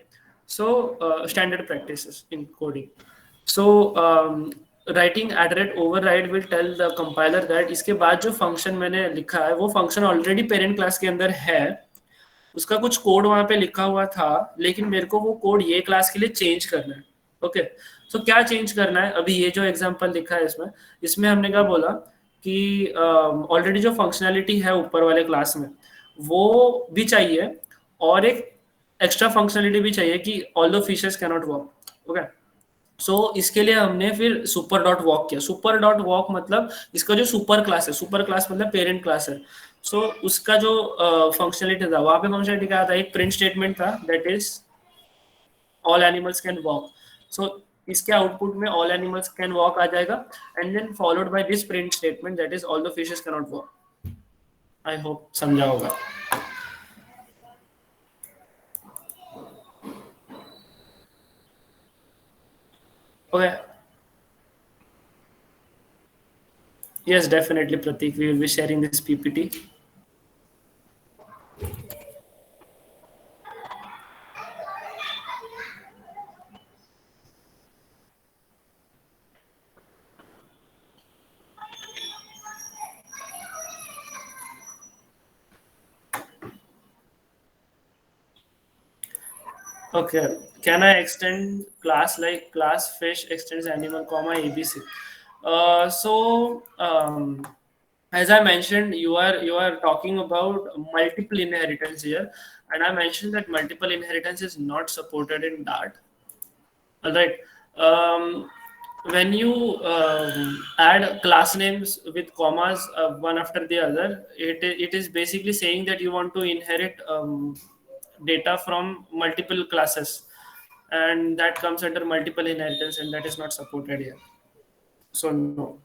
Speaker 2: so standard practices in coding. So writing @override will tell the compiler that इसके बाद जो फंक्शन मैंने लिखा है वो फंक्शन ऑलरेडी पेरेंट क्लास के अंदर है, उसका कुछ कोड वहां पे लिखा हुआ था, लेकिन मेरे को वो कोड ये क्लास के लिए चेंज करना है. ओके, सो क्या चेंज करना है? अभी ये जो एग्जांपल लिखा है इसमें हमने क्या बोला कि ऑलरेडी जो फंक्शनैलिटी है ऊपर वाले क्लास में वो भी चाहिए, और एक एक्स्ट्रा फंक्शनैलिटी भी चाहिए कि all the fishes can not walk. Okay, so इसके लिए हमने फिर सुपर डॉट वॉक किया. सुपर डॉट वॉक मतलब इसका जो सुपर क्लास है, सुपर क्लास मतलब पेरेंट क्लास है. सो उसका जो फंक्शनलिटी था वहां पे फंक्शनलिटी क्या था, एक प्रिंट स्टेटमेंट था that is all animals can walk. So इसके आउटपुट में ऑल एनिमल्स कैन वॉक आ जाएगा, and then followed by this print statement that is all the fishes can not walk. I hope समझा होगा. Okay, yes, definitely, Pratik, we will be sharing this PPT. Okay, can I extend class like class fish extends animal comma ABC? As I mentioned, you are talking about multiple inheritance here, and I mentioned that multiple inheritance is not supported in Dart. All right. When you add class names with commas one after the other, it is basically saying that you want to inherit data from multiple classes, and that comes under multiple inheritance, and that is not supported here. So no.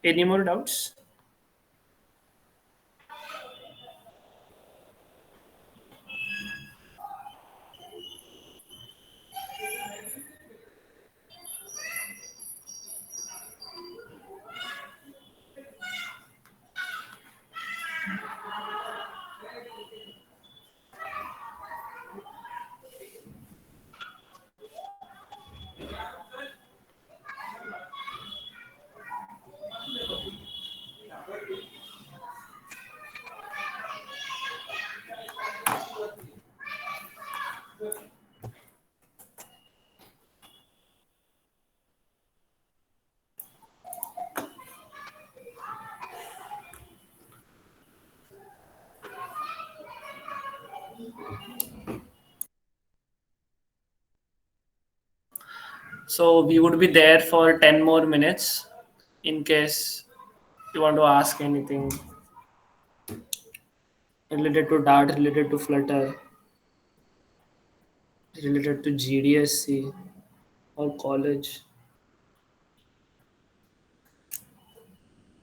Speaker 2: Any more doubts? So we would be there for 10 more minutes in case you want to ask anything related to Dart, related to Flutter, related to GDSC or college.